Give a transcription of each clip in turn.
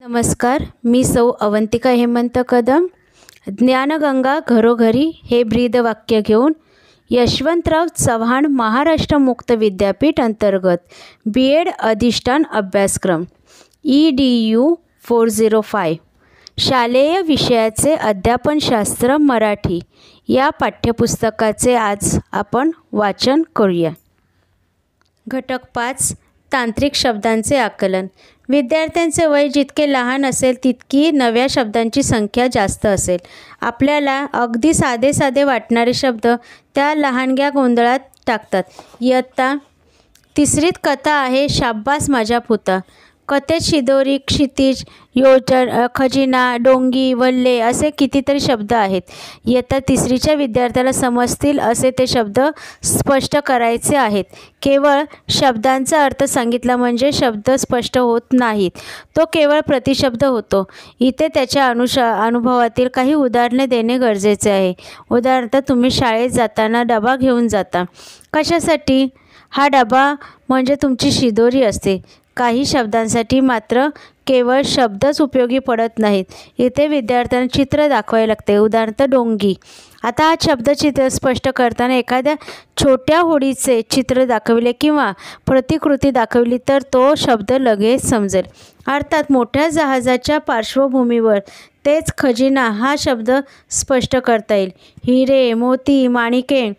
नमस्कार, मी सौ अवंतिका हेमंत कदम. ज्ञानगंगा घरोघरी हे ब्रीदवाक्य घेऊन यशवंतराव चव्हाण महाराष्ट्र मुक्त विद्यापीठ अंतर्गत BEd अधिष्ठान अभ्यासक्रम EDU 405 शालेय विषयाचे अध्यापनशास्त्र मराठी या पाठ्यपुस्तकाचे आज आपण वाचन करूया. घटक 5 तांत्रिक शब्दांचे आकलन. विद्यार्थ्यांचे वय जितके लहान असेल तितकी नव्या शब्दांची संख्या जास्त असेल. आपल्याला अगदी साधे वाटणारे शब्द त्या लहानग्या गोंधळात टाकतात. इयत्ता 3रीत कथा आहे शाब्बास माझा पुता. कथेत शिदोरी, क्षितिज, योजन, खजिना, डोंगी, वल्ले असे कितीतरी शब्द आहेत. इयत्ता 3रीच्या विद्यार्थ्याला समजतील असे ते शब्द स्पष्ट करायचे आहेत. केवळ शब्दांचा अर्थ सांगितला म्हणजे शब्द स्पष्ट होत नाहीत, तो केवळ प्रतिशब्द होतो. इथे त्याच्या अनुभवातील काही उदाहरणे देणे गरजेचे आहे. उदाहरणार्थ, तुम्ही शाळेत जाताना डबा घेऊन जाता. कशासाठी? हा डबा म्हणजे तुमची शिदोरी असते. काही शब्दांसाठी मात्र केवळ शब्दच उपयोगी पडत नाहीत. इथे विद्यार्थ्यांना चित्र दाखवावे लागते. उदाहरणार्थ डोंगी. आता हा शब्दचित्र स्पष्ट करताना एखाद्या छोट्या होडीचे चित्र दाखविले किंवा प्रतिकृती दाखवली तर तो शब्द लगेच समजेल. अर्थात मोठ्या जहाजाच्या पार्श्वभूमीवर तेच खजिना हा शब्द स्पष्ट करता येईल. हिरे, मोती, माणिके,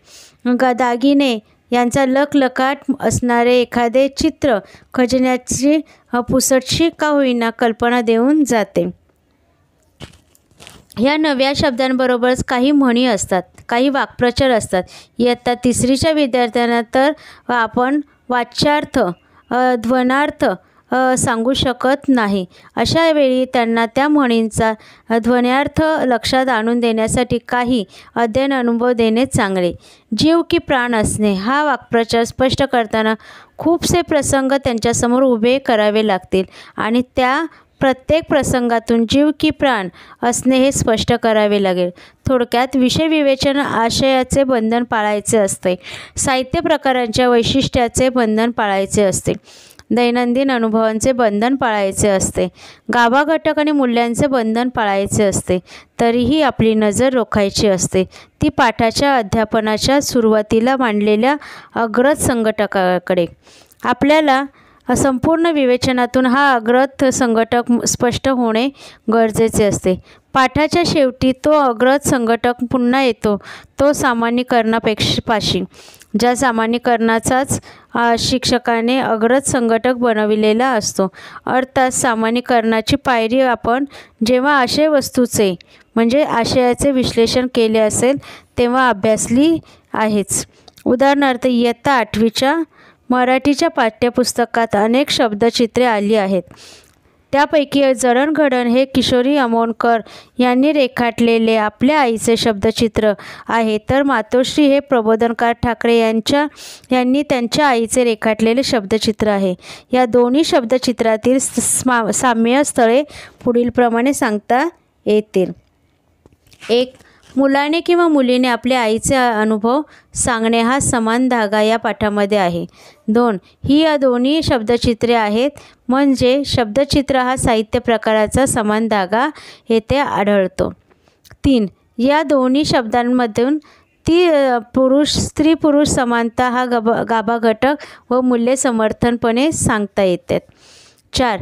दागिने यांचा लखलखाट असणारे एखादे चित्र खजिन्याची पुसटशी का होईना कल्पना देऊन जाते. या नव्या शब्दांबरोबरच काही म्हणी असतात, काही वाक्प्रचार असतात. इयत्ता 3रीच्या विद्यार्थ्यांना तर आपण वाच्यार्थ, ध्वनार्थ सांगू शकत नाही. अशा वेळी त्यांना त्या म्हणींचा ध्वन्यार्थ लक्षात आणून देण्यासाठी काही अध्ययन अनुभव देणे चांगले. जीव की प्राण असणे हा वाक्प्रचार स्पष्ट करताना खूपसे प्रसंग त्यांच्यासमोर उभे करावे लागतील आणि त्या प्रत्येक प्रसंगातून जीव की प्राण असणे हे स्पष्ट करावे लागेल. थोडक्यात विषय विवेचन आशयाचे बंधन पाळायचे असते. साहित्य प्रकारांच्या वैशिष्ट्याचे बंधन पाळायचे असते. दैनंदिन अनुभवांचे बंधन पाळायचे असते. गाभा-घटक आणि मूल्यांचे बंधन पाळायचे असते. तरीही आपली नजर रोखायची असते ती पाठाच्या अध्यापनाच्या सुरुवातीला मांडलेल्या अग्रज संघटकाकडे. आपल्याला संपूर्ण विवेचनातून हा अग्रज संघटक स्पष्ट होणे गरजेचे असते. पाठाच्या शेवटी तो अग्रज संघटक पुन्हा येतो, तो सामान्यीकरणापाशी. ज्या सामान्यीकरणाचाच शिक्षकाने अग्रज संघटक बनविलेला असतो. अर्थात सामान्यीकरणाची पायरी आपण जेव्हा आशय वस्तूचे म्हणजे आशयाचे विश्लेषण केले असेल तेव्हा अभ्यासली आहेच. उदाहरणार्थ, इयत्ता 8वीच्या मराठीच्या पाठ्यपुस्तकात अनेक शब्दचित्रे आली आहेत. त्यापैकी जडणघडण हे किशोरी अमोणकर यांनी रेखाटलेले आपल्या आईचे शब्दचित्र आहे, तर मातोश्री हे प्रबोधनकार ठाकरे यांनी त्यांच्या आईचे रेखाटलेले शब्दचित्र आहे. या दोन्ही शब्दचित्रातील साम्य स्थळे पुढीलप्रमाणे सांगता येतील. 1. मुलाने किंवा मुलीने आपल्या आईचे अनुभव सांगणे हा समान धागा या पाठामध्ये आहे. 2. ही या दोन्ही शब्दचित्रे आहेत, म्हणजे शब्दचित्र हा साहित्य प्रकाराचा समान धागा येथे आढळतो. 3. या दोन्ही शब्दांमधून स्त्री-पुरुष समानता हा गाभा घटक व मूल्ये समर्थनपणे सांगता येतात. 4.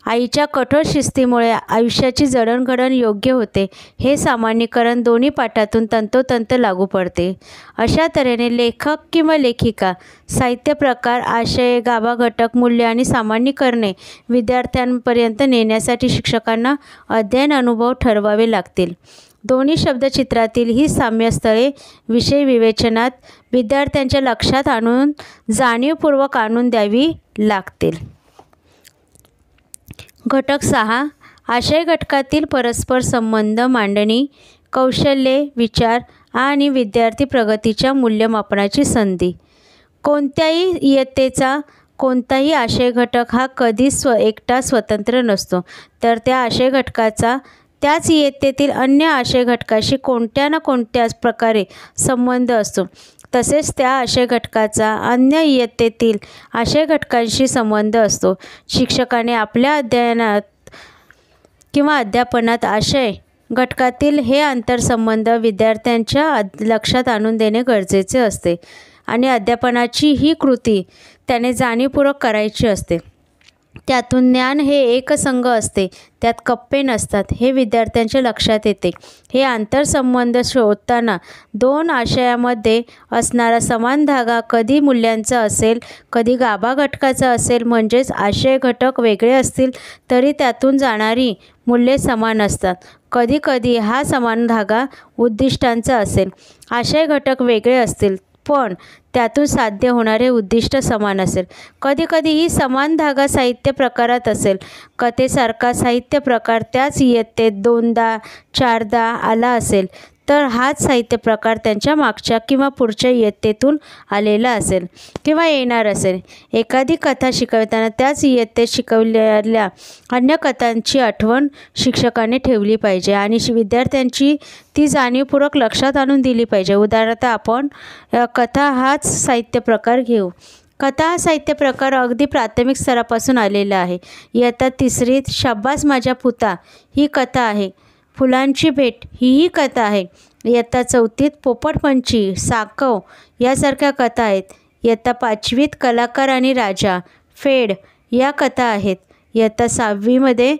आईच्या कठोर शिस्तीमुळे आयुष्याची जडणघडण योग्य होते हे सामान्यीकरण दोन्ही पाठातून तंतोतंत लागू पडते. अशा तऱ्हेने लेखक किंवा लेखिका साहित्य प्रकार, आशय, गाभा घटक, मूल्य आणि सामान्यीकरणे विद्यार्थ्यांपर्यंत नेण्यासाठी शिक्षकांना अध्ययन अनुभव ठरवावे लागतील. दोन्ही शब्दचित्रातील ही साम्यस्थळे विषय विवेचनात विद्यार्थ्यांच्या लक्षात आणून जाणीवपूर्वक आणून द्यावी लागतील. घटक 6 आशय घटकातील परस्पर संबंध मांडणी, कौशल्ये, विचार आणि विद्यार्थी प्रगतीच्या मूल्यमापनाची संधी. कोणत्याही इयत्तेचा कोणताही आशय घटक हा कधीच एकटा स्वतंत्र नसतो, तर त्या आशय घटकाचा त्याच इयत्तेतील अन्य आशय घटकाशी कोणत्या ना कोणत्या प्रकारे संबंध असतो. तसेच त्या आशय घटकाचा अन्य इयत्तेतील आशय घटकांशी संबंध असतो. शिक्षकाने आपल्या अध्ययनात किंवा अध्यापनात आशय घटकातील हे आंतरसंबंध विद्यार्थ्यांच्या लक्षात आणून देणे गरजेचे असते आणि अध्यापनाची ही कृती त्याने जाणीवपूर्वक करायची असते. त्यातून ज्ञान हे एकसंध असते, त्यात कप्पे नसतात हे विद्यार्थ्यांच्या लक्षात येते. हे आंतरसंबंध शोधताना दोन आशयामध्ये असणारा समान धागा कधी मूल्यांचा असेल, कधी गाभा घटकाचा असेल. म्हणजेच आशय घटक वेगळे असतील तरी त्यातून जाणारी मूल्ये समान असतात. कधीकधी हा समान धागा उद्दिष्टांचा असेल. आशय घटक वेगळे असतील पण त्यातून साध्य होणारे उद्दिष्ट समान असेल. कधीकधी ही समान धागा साहित्य प्रकारात असेल. कथेसारखा साहित्य प्रकार त्याच इयत्तेत 2दा 4दा आला असेल तर हाच साहित्य प्रकार त्यांच्या मागच्या किंवा पुढच्या इयत्तेतून आलेला असेल किंवा येणार असेल. एखादी कथा शिकवताना त्याच इयत्तेत शिकवलेल्या अन्य कथांची आठवण शिक्षकाने ठेवली पाहिजे आणि विद्यार्थ्यांची ती जाणीवपूर्वक लक्षात आणून दिली पाहिजे. उदाहरणार्थ आपण कथा हाच साहित्य प्रकार घेऊ. कथा हा साहित्य प्रकार अगदी प्राथमिक स्तरापासून आलेला आहे. इयत्ता 3रीत शाब्बास माझ्या पुता ही कथा आहे. फुलांची भेट हीही कथा आहे. इयत्ता 4थीत पोपटपंची, साकव यासारख्या कथा आहेत. इयत्ता 5वीत कलाकार आणि राजा, फेड या कथा आहेत. इयत्ता 6वीमध्ये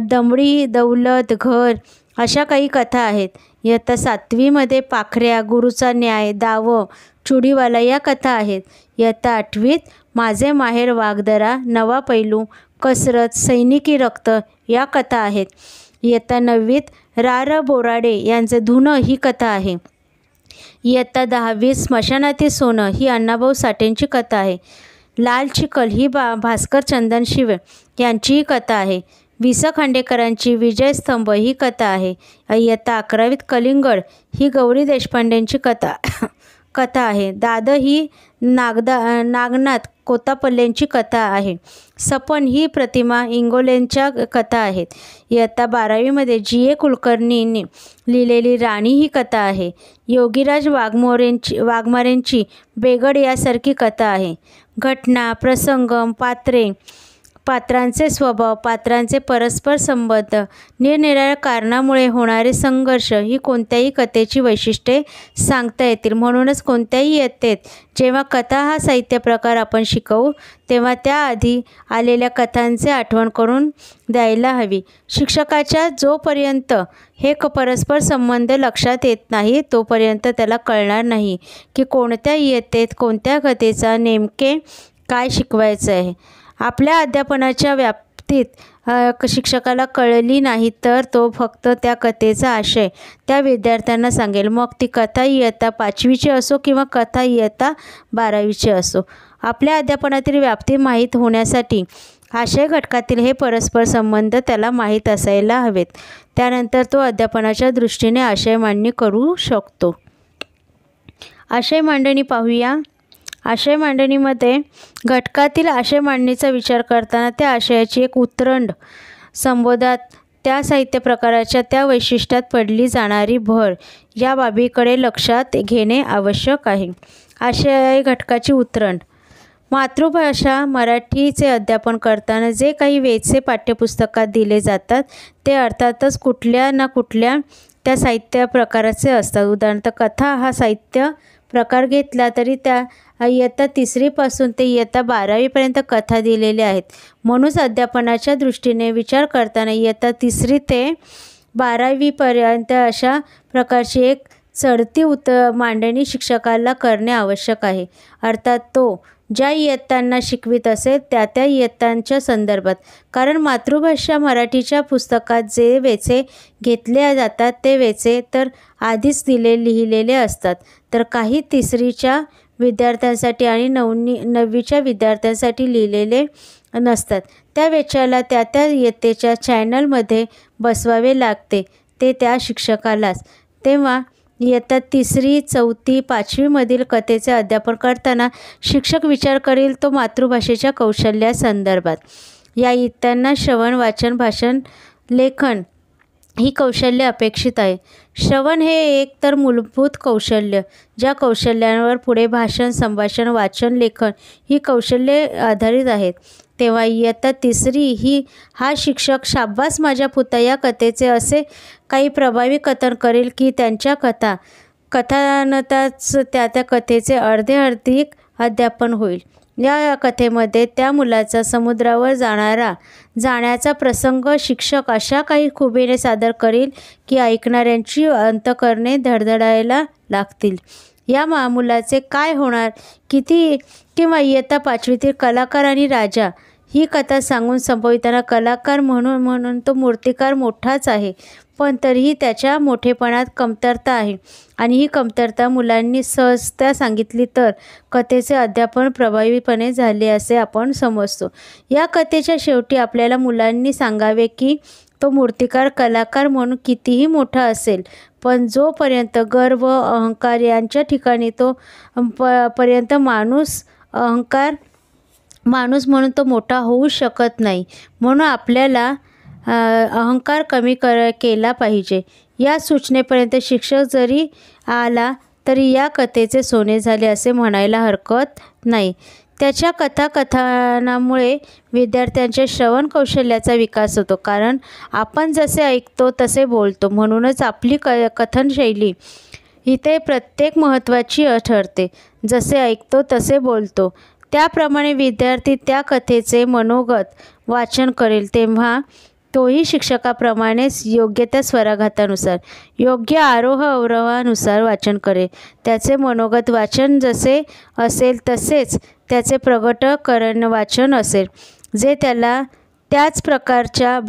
दमडी, दौलत, घर अशा काही कथा आहेत. इयत्ता 7वीमध्ये पाखऱ्या, गुरुचा न्याय, दावं, चुडीवाला या कथा आहेत. इयत्ता 8वीत माझे माहेर वाघदरा, नवा पैलू, कसरत, सैनिकी रक्त या कथा आहेत. इयत्ता 9वीत रा. बोराडे यांचे धुनं ही कथा आहे. इयत्ता 10वीत स्मशानातील सोनं ही अण्णाभाऊ साठेंची कथा आहे. लाल चिखल ही भास्कर चंदनशिव यांचीही कथा आहे. वि. स. खांडेकरांची विजयस्तंभ ही कथा आहे. इयत्ता 11वीत कलिंगड ही गौरी देशपांडेंची कथा आहे. दाद ही नागनाथ कोत्तापल्लेंची कथा आहे. सपन ही प्रतिमा इंगोलेंच्या कथा आहेत. इयत्ता 12वीमध्ये जी. ए. कुलकर्णींनी लिहिलेली राणी ही कथा आहे. योगीराज वाघमारेंची बेगड यासारखी कथा आहे. घटना, प्रसंग, पात्रांचे स्वभाव, पात्रांचे परस्पर संबंध, निरनिराळ्या कारणामुळे होणारे संघर्ष ही कोणत्याही कथेची वैशिष्ट्ये सांगता येतील. म्हणूनच कोणत्याही इयत्तेत जेव्हा कथा हा साहित्य प्रकार आपण शिकवू तेव्हा त्याआधी आलेल्या कथांचे आठवण करून द्यायला हवी. शिक्षकाच्या जोपर्यंत हे परस्पर संबंध लक्षात येत नाही तोपर्यंत त्याला कळणार नाही की कोणत्या इयत्तेत कोणत्या कथेचा नेमके काय शिकवायचं आहे. आपल्या अध्यापनाच्या व्याप्तीत शिक्षकाला कळली नाही तर तो फक्त त्या कथेचा आशय त्या विद्यार्थ्यांना सांगेल. मग ती कथा इयत्ता 5वीची असो किंवा कथा इयत्ता 12वीची असो. आपल्या अध्यापनातील व्याप्ती माहीत होण्यासाठी आशय घटकातील हे परस्पर संबंध त्याला माहीत असायला हवेत. त्यानंतर तो अध्यापनाच्या दृष्टीने आशय मांडणी करू शकतो. आशय मांडणी पाहूया. आशय मांडणीमध्ये घटकातील आशय मांडणीचा विचार करताना त्या आशयाची एक उतरंड संबोधात त्या साहित्य प्रकाराच्या त्या वैशिष्ट्यात पडली जाणारी भर या बाबीकडे लक्षात घेणे आवश्यक आहे. आशय घटकाची उतरंड. मातृभाषा मराठीचे अध्यापन करताना जे काही वेधचे पाठ्यपुस्तकात दिले जातात ते अर्थातच कुठल्या ना कुठल्या त्या साहित्य प्रकाराचे असतात. उदाहरणार्थ कथा हा साहित्य प्रकार घेतला तरी त्या इयत्ता 3रीपासून ते इयत्ता 12वीपर्यंत कथा दिलेल्या आहेत. म्हणूनच अध्यापनाच्या दृष्टीने विचार करताना इयत्ता 3री ते 12वीपर्यंत अशा प्रकारची एक चढती मांडणी शिक्षकाला करणे आवश्यक आहे. अर्थात तो ज्या इयत्तांना शिकवित असेल त्या इयत्तांच्या संदर्भात. कारण मातृभाषा मराठीच्या पुस्तकात जे वेचे घेतले जातात ते वेचे तर आधीच लिहिलेले असतात, तर काही 3रीच्या विद्यार्थ्यांसाठी आणि 9वीच्या विद्यार्थ्यांसाठी लिहिलेले नसतात. त्या वेचाला त्या इयत्तेच्या चॅनलमध्ये बसवावे लागते ते त्या शिक्षकालाच. तेव्हा इयत्ता 3री, 4थी, 5वीमधील कथेचे अध्यापन करताना शिक्षक विचार करील तो मातृभाषेच्या कौशल्यासंदर्भात. या इयत्तांना श्रवण, वाचन, भाषण, लेखन ही कौशल्य अपेक्षित आहे. श्रवण हे एक तर मूलभूत कौशल्य, ज्या कौशल्यांवर पुढे भाषण, संभाषण, वाचन, लेखन ही कौशल्ये आधारित आहेत. तेव्हा इयत्ता तिसरी हा शिक्षक शाब्बास माझ्या पुता या कथेचे असे काही प्रभावी कथन करेल की त्यांच्या कथानताच त्या कथेचे अधिक अध्यापन होईल. या कथेमध्ये त्या मुलाचा समुद्रावर जाण्याचा प्रसंग शिक्षक अशा काही खुबीने सादर करील की ऐकणाऱ्यांची अंतःकरणे धडधडायला लागतील. या मुलाचे काय होणार किंवा इयत्ता पाचवीतील कलाकार आणि राजा ही कथा सांगून संपविताना कलाकार म्हणून तो मूर्तिकार मोठाच आहे, पण तरीही त्याच्या मोठेपणात कमतरता आहे आणि ही कमतरता मुलांनी सहजता सांगितली तर कथेचे अध्यापन प्रभावीपणे झाले असे आपण समजतो. या कथेच्या शेवटी आपल्याला मुलांनी सांगावे की तो मूर्तिकार कलाकार म्हणून कितीही मोठा असेल, पण जोपर्यंत गर्व अहंकार यांच्या ठिकाणी तो पर्यंत माणूस म्हणून तो मोठा होऊ शकत नाही. म्हणून आपल्याला अहंकार कमी केला पाहिजे. या सूचनेपर्यंत शिक्षक जरी आला तरी या कथेचे सोने झाले असे म्हणायला हरकत नाही. त्याच्या कथाकथनामुळे विद्यार्थ्यांच्या श्रवण कौशल्याचा विकास होतो, कारण आपण जसे ऐकतो तसे बोलतो. म्हणूनच आपली कथनशैली इथे प्रत्येक महत्त्वाची ठरते. जसे ऐकतो तसे बोलतो त्याप्रमाणे विद्यार्थी त्या कथेचे मनोगत वाचन करेल तेव्हा तोही शिक्षकाप्रमाणेच योग्य त्या स्वराघातानुसार योग्य आरोह अवरोहानुसार वाचन करेल. त्याचे मनोगत वाचन जसे असेल तसेच त्याचे प्रगटकरण वाचन असेल जे त्याला त्याच प्रकारच्या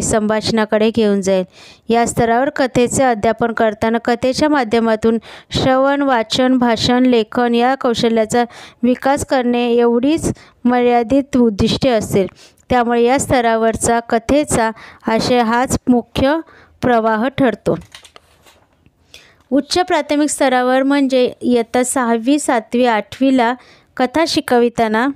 संभाषणाकडे घेऊन जाईल. या स्तरावर कथेचे अध्यापन करताना कथेच्या माध्यमातून श्रवण वाचन भाषण लेखन या कौशल्याचा विकास करणे एवढीच मर्यादित उद्दिष्टे असेल. त्यामुळे या स्तरावरचा कथेचा आशय हाच मुख्य प्रवाह ठरतो. उच्च प्राथमिक स्तरावर म्हणजे इयत्ता 6वी 7वी 8वीला कथा शिकविताना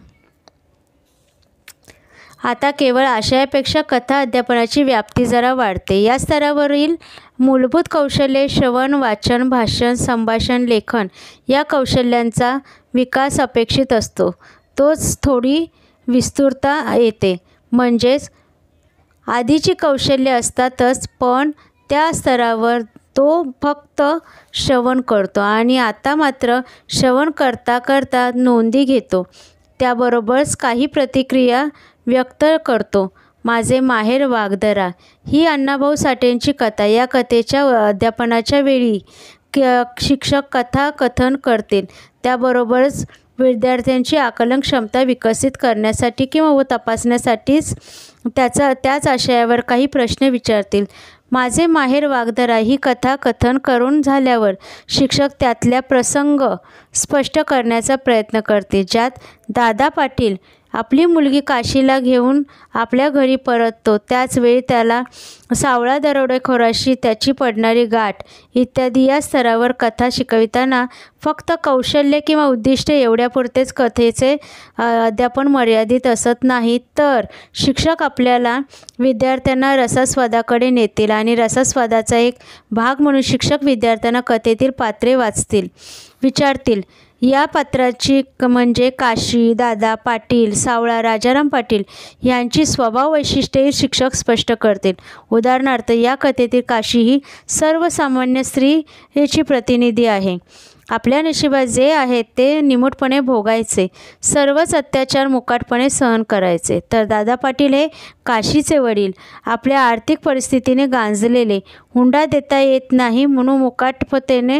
आता केवळ आशयापेक्षा कथा अध्यापनाची व्याप्ती जरा वाढते. या स्तरावरील मूलभूत कौशल्ये श्रवण वाचन भाषण संभाषण लेखन या कौशल्यांचा विकास अपेक्षित असतो. तोच थोडी विस्तृतता येते. म्हणजेच आधीची कौशल्ये असतातच, पण त्या स्तरावर तो फक्त श्रवण करतो आणि आता मात्र श्रवण करता करता नोंदी घेतो. त्याबरोबरच काही प्रतिक्रिया व्यक्त करतो. माझे माहेर वाघदरा ही अण्णाभाऊ साठेंची कथा. या कथेच्या अध्यापनाच्या वेळी शिक्षक कथा कथन करतील. त्याबरोबरच विद्यार्थ्यांची आकलन क्षमता विकसित करण्यासाठी किंवा तपासण्यासाठीच त्याच आशयावर काही प्रश्न विचारतील. माझे माहेर वाघदरा ही कथा कथन करून झाल्यावर शिक्षक त्यातल्या प्रसंग स्पष्ट करण्याचा प्रयत्न करतील. ज्यात दादा पाटील आपली मुलगी काशीला घेऊन आपल्या घरी परततो, त्याचवेळी त्याला सावळा दरोडेखोराशी त्याची पडणारी गाठ इत्यादी. या स्तरावर कथा शिकविताना फक्त कौशल्य किंवा उद्दिष्टे एवढ्यापुरतेच कथेचे अध्यापन मर्यादित असत नाही, तर शिक्षक आपल्याला विद्यार्थ्यांना रसास्वादाकडे नेतील आणि रसास्वादाचा एक भाग म्हणून शिक्षक विद्यार्थ्यांना कथेतील पात्रे विचारतील. या पात्राची म्हणजे काशी, दादा पाटील, सावळा, राजाराम पाटील यांची स्वभाव वैशिष्ट्ये शिक्षक स्पष्ट करतील. उदाहरणार्थ, या कथेतील काशी ही सर्वसामान्य स्त्रीची प्रतिनिधी आहे. आपल्या नशिबात जे आहे ते निमूटपणे भोगायचे, सर्वच अत्याचार मुकाटपणे सहन करायचे. तर दादा पाटील हे काशीचे वडील, आपल्या आर्थिक परिस्थितीने गांजलेले, हुंडा देता येत नाही म्हणून मुकाटपतेने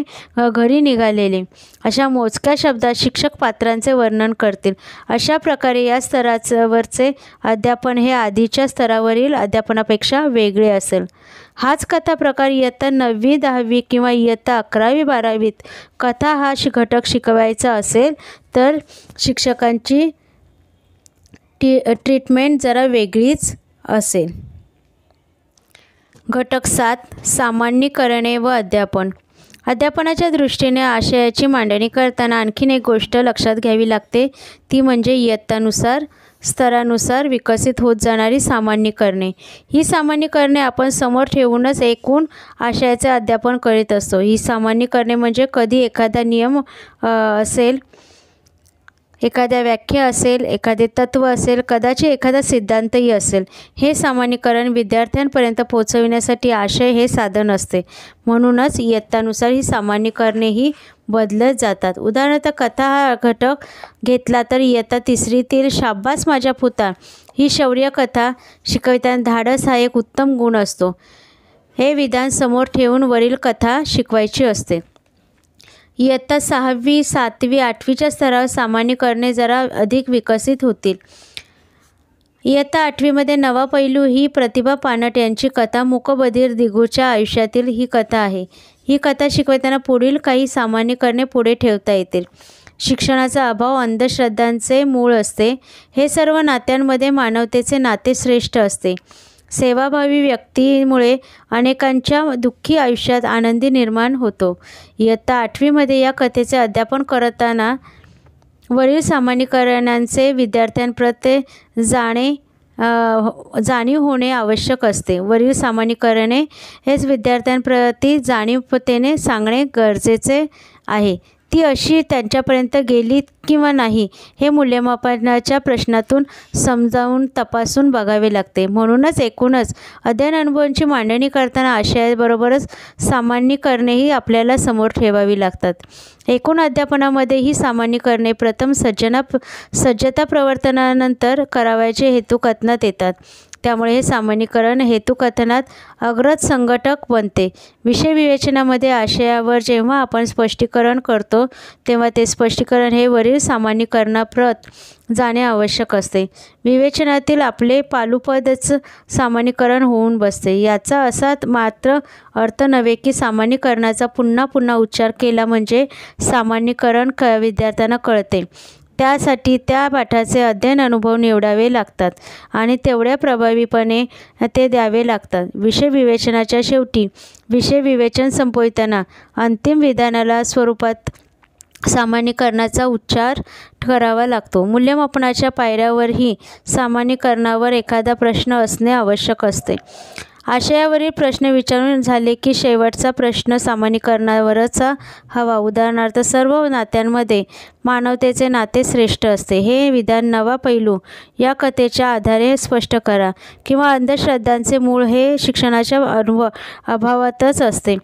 घरी निघालेले. अशा मोजक्या शब्दात शिक्षक पात्रांचे वर्णन करतील. अशा प्रकारे या स्तरावरचे अध्यापन हे आधीच्या स्तरावरील अध्यापनापेक्षा वेगळे असेल. हाच कथा प्रकार इयत्ता 9वी 10वी किंवा इयत्ता 11वी 12वीत कथा हा घटक शिकवायचा असेल तर शिक्षकांची ट्रीटमेंट जरा वेगळीच असेल. घटक 7 सामान्यीकरणे व अध्यापन. अध्यापनाच्या दृष्टीने आशयाची मांडणी करताना आणखीन एक गोष्ट लक्षात घ्यावी लागते, ती म्हणजे इयत्तानुसार स्तरानुसार विकसित होत जाणारी सामान्यीकरणे. ही सामान्यीकरणे आपण समोर ठेवूनच एकूण आशयाचे अध्यापन करीत असतो. ही सामान्यीकरणे म्हणजे कधी एखादा नियम असेल एखाद्या व्याख्या असेल, एखादे तत्त्व असेल, कदाचित एखादा सिद्धांतही असेल. हे सामान्यीकरण विद्यार्थ्यांपर्यंत पोहोचविण्यासाठी आशय हे साधन असते. म्हणूनच इयत्तानुसार ही सामान्यीकरणेही बदलत जातात. उदाहरणार्थ कथा हा घटक घेतला तर इयत्ता तिसरीतील शाब्बास माझ्या पुता ही शौर्य कथा शिकविताना धाडस हा एक उत्तम गुण असतो, हे विधान समोर ठेवून वरील कथा शिकवायची असते. इयत्ता 6वी, 7वी, 8वीच्या स्तरावर सामान्यीकरणे जरा अधिक विकसित होतील. इयत्ता 8वीमध्ये नवा पैलू ही प्रतिभा पानट यांची कथा मूकबधीर दिगूच्या आयुष्यातील ही कथा आहे. ही कथा शिकवताना पुढील काही सामान्यीकरणे पुढे ठेवता येतील. शिक्षणाचा अभाव अंधश्रद्धांचे मूळ असते. हे सर्व नात्यांमध्ये मानवतेचे नाते श्रेष्ठ असते. सेवाभावी व्यक्तीमुळे अनेकांच्या दुःखी आयुष्यात आनंदी निर्माण होतो. इयत्ता 8वीमध्ये या कथेचे अध्यापन करताना वरील सामान्यीकरणांचे विद्यार्थ्यांप्रती जाणीव होणे आवश्यक असते. वरील सामान्यीकरणे हेच विद्यार्थ्यांप्रती जाणीवतेने सांगणे गरजेचे आहे. ती अशी त्यांच्यापर्यंत गेली किंवा नाही हे मूल्यमापनाच्या प्रश्नातून समजावून तपासून बघावे लागते. म्हणूनच एकूणच अध्ययन अनुभवांची मांडणी करताना आशयाबरोबरच सामान्यीकरणेही आपल्याला समोर ठेवावी लागतात. एकूण अध्यापनामध्ये ही सामान्यीकरणे प्रथम सज्जता प्रवर्तनानंतर करावयाचे हेतुकथनात येतात. त्यामुळे हे सामान्यीकरण हेतुकथनात अग्रज संघटक बनते. विषय विवेचनामध्ये आशयावर जेव्हा आपण स्पष्टीकरण करतो तेव्हा ते स्पष्टीकरण हे वरील सामान्यीकरणाप्रत जाणे आवश्यक असते. विवेचनातील आपले पालुपदच सामान्यीकरण होऊन बसते. याचा असा मात्र अर्थ नव्हे की सामान्यीकरणाचा पुन्हा पुन्हा उच्चार केला म्हणजे सामान्यीकरण विद्यार्थ्यांना कळते. त्यासाठी त्या पाठाचे अध्ययन अनुभव निवडावे लागतात आणि तेवढ्या प्रभावीपणे ते द्यावे लागतात. विषय विवेचनाच्या शेवटी विषय विवेचन संपविताना अंतिम विधानाला स्वरूपात सामान्यीकरणाचा उच्चार करावा लागतो. मूल्यमापनाच्या पायऱ्यावरही सामान्यीकरणावर एखादा प्रश्न असणे आवश्यक असते. आशयावरील प्रश्न विचारून झाले की शेवटचा प्रश्न सामान्यीकरणावरच हवा. उदाहरणार्थ सर्व नात्यांमध्ये मानवतेचे नाते श्रेष्ठ असते हे विधान नवा पैलू या कथेच्या आधारे स्पष्ट करा. किंवा अंधश्रद्धांचे मूळ हे शिक्षणाच्या अभावातच असते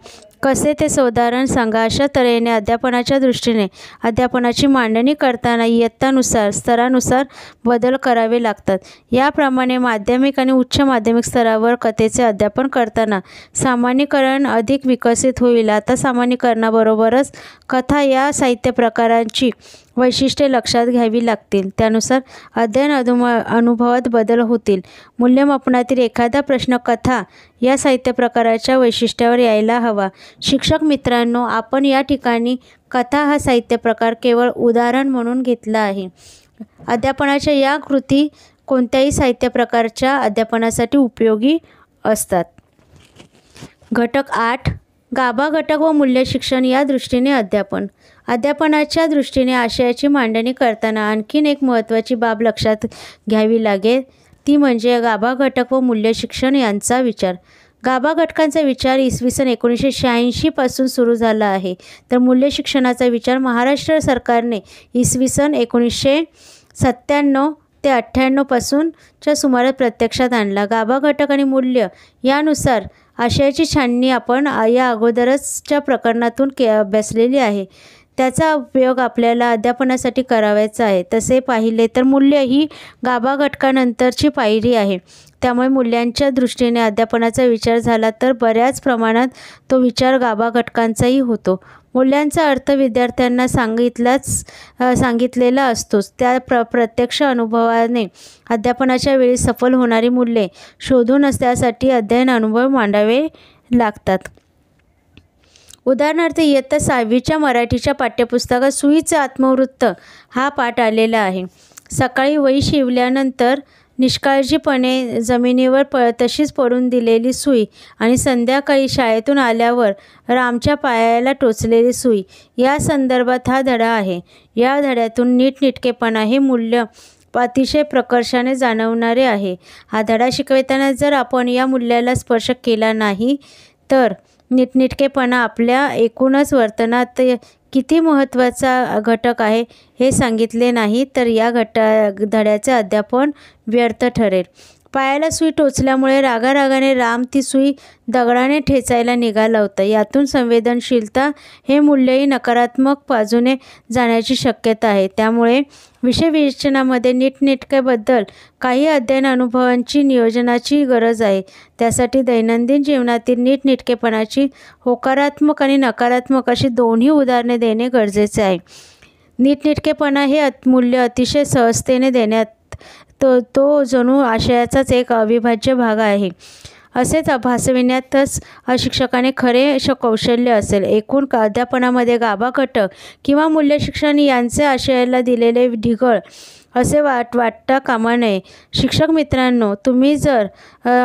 कसे ते उदाहरण सांगा. अशा तऱ्हेने अध्यापनाच्या दृष्टीने अध्यापनाची मांडणी करताना इयत्तानुसार स्तरानुसार बदल करावे लागतात. याप्रमाणे माध्यमिक आणि उच्च माध्यमिक स्तरावर कथेचे अध्यापन करताना सामान्यीकरण अधिक विकसित होईल. आता सामान्यीकरणाबरोबरच कथा या साहित्य प्रकारांची वैशिष्ट्ये लक्षात घ्यावी लागतील. त्यानुसार अध्ययन अनुभवात बदल होतील. मूल्यमापनातील एखादा प्रश्न कथा या साहित्य प्रकाराच्या वैशिष्ट्यावर यायला हवा. शिक्षक मित्रांनो, आपण या ठिकाणी कथा हा साहित्य प्रकार केवळ उदाहरण म्हणून घेतला आहे. अध्यापनाच्या या कृती कोणत्याही साहित्य प्रकारच्या अध्यापनासाठी उपयोगी असतात. घटक 8 गाभा घटक व मूल्य शिक्षण या दृष्टीने अध्यापन. अध्यापनाच्या दृष्टीने आशयाची मांडणी करताना आणखीन एक महत्त्वाची बाब लक्षात घ्यावी लागेल ती म्हणजे गाभा घटक व मूल्य शिक्षण यांचा विचार. गाभा घटकांचा विचार इसवी सन 1986 पासून सुरू झाला आहे, तर मूल्य शिक्षणाचा विचार महाराष्ट्र सरकारने इसवी सन 1997 ते 98 पासूनच्या सुमारास प्रत्यक्षात आणला. गाभा घटक आणि मूल्य यानुसार आशयाची छाननी आपण या अगोदरच्या प्रकरणातून अभ्यासलेली आहे. त्याचा उपयोग आपल्याला अध्यापनासाठी करावायचा आहे. तसे पाहिले तर मूल्य ही गाभा घटकानंतरची पायरी आहे. त्यामुळे मूल्यांच्या दृष्टीने अध्यापनाचा विचार झाला तर बऱ्याच प्रमाणात तो विचार गाभा घटकांचाही होतो. मूल्यांचा अर्थ विद्यार्थ्यांना सांगितलेला असतोच. त्या प्रत्यक्ष अनुभवाने अध्यापनाच्या वेळी सफल होणारी मूल्ये शोधूनच त्यासाठी अध्ययन अनुभव मांडावे लागतात. उदाहरणार्थ इयत्ता 6वीच्या मराठीच्या पाठ्यपुस्तकात सुईचे आत्मवृत्त हा पाठ आलेला आहे. सकाळी वही शिवल्यानंतर निष्काळजीपणे जमिनीवर तशीच पडून दिलेली सुई आणि संध्याकाळी शाळेतून आल्यावर रामच्या पायाला टोचलेली सुई या संदर्भात हा धडा आहे. या धड्यातून नीटनेटकेपणा हे मूल्य अतिशय प्रकर्षाने जाणवणारे आहे. हा धडा शिकवताना जर आपण या मूल्याला स्पर्श केला नाही तर नीटनेटकेपणा आपल्या एकूणच वर्तनात किती महत्त्वाचा घटक आहे हे सांगितले नाही तर या धड्याचे अध्यापन व्यर्थ ठरेल. पायाला सुई टोचल्यामुळे रागारागाने राम ती सुई दगडाने ठेचायला निघाला होता. यातून संवेदनशीलता हे मूल्यही नकारात्मक बाजूने जाण्याची शक्यता आहे. त्यामुळे विषयविवेचनामध्ये नीटनेटकेबद्दल काही अध्ययन अनुभवांची नियोजनाची गरज आहे. त्यासाठी दैनंदिन जीवनातील नीटनेटकेपणाची होकारात्मक आणि नकारात्मक अशी दोन्ही उदाहरणे देणे गरजेचे आहे. नीटनेटकेपणा हे मूल्य अतिशय सहजतेने देण्यात तो जणू आशयाचाच एक अविभाज्य भाग आहे असेच भासविण्यातच शिक्षकाने खरे कौशल्य असेल. एकूण अध्यापनामध्ये गाभा घटक किंवा मूल्यशिक्षण यांचे आशयाला दिलेले ढिगळ असे वाटता कामा नये. शिक्षक मित्रांनो, तुम्ही जर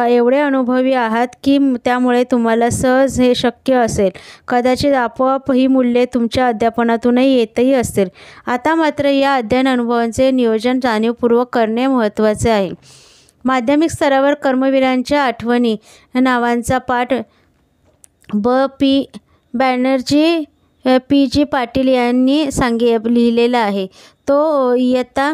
एवढे अनुभवी आहात की त्यामुळे तुम्हाला सहज हे शक्य असेल. कदाचित आपोआप ही मूल्ये तुमच्या अध्यापनातूनही येतही असतील. आता मात्र या अध्ययन अनुभवांचे नियोजन जाणीवपूर्वक करणे महत्त्वाचे आहे. माध्यमिक स्तरावर कर्मवीरांच्या आठवणी नावाचा पाठ पी बॅनर्जी P.G. पाटील यांनी लिहिलेला आहे. तो इयत्ता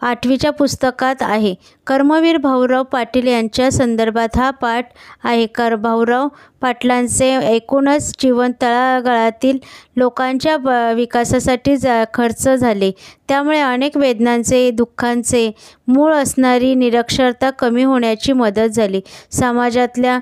8वीच्या पुस्तकात आहे. कर्मवीर भाऊराव पाटील यांच्या संदर्भात हा पाठ आहे. भाऊराव पाटलांचे एकूणच जीवन तळागाळातील लोकांच्या विकासासाठी खर्च झाले. त्यामुळे अनेक वेदनांचे, दुःखांचे मूळ असणारी निरक्षरता कमी होण्याची मदत झाली. समाजातल्या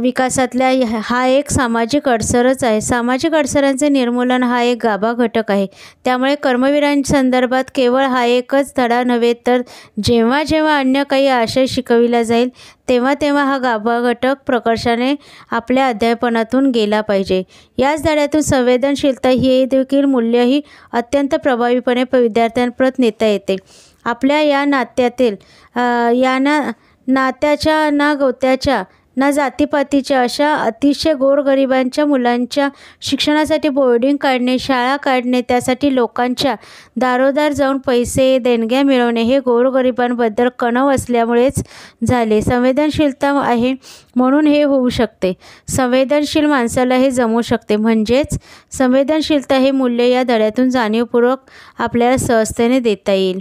विकासातल्या हा एक सामाजिक अडसरच आहे. सामाजिक अडसरांचे निर्मूलन हा एक गाभा घटक आहे. त्यामुळे कर्मवीरांसंदर्भात केवळ हा एकच धडा नव्हे तर जेव्हा जेव्हा अन्य काही आशय शिकविला जाईल तेव्हा तेव्हा हा गाभा घटक प्रकर्षाने आपल्या अध्यापनातून गेला पाहिजे. याच धड्यातून संवेदनशीलता ही देखील मूल्यही अत्यंत प्रभावीपणे विद्यार्थ्यांप्रत नेता येते. आपल्या या नात्यातील नात्याच्या ना गोत्याच्या ना जातीपातीच्या अशा अतिशय गोरगरिबांच्या मुलांच्या शिक्षणासाठी बोर्डिंग काढणे, शाळा काढणे, त्यासाठी लोकांच्या दारोदार जाऊन पैसे देणग्या मिळवणे हे गोरगरिबांबद्दल कणव असल्यामुळेच झाले. संवेदनशीलता आहे म्हणून हे होऊ शकते. संवेदनशील माणसाला हे जमू शकते. म्हणजेच संवेदनशीलता हे मूल्य या धड्यातून जाणीवपूर्वक आपल्याला सहजतेने देता येईल.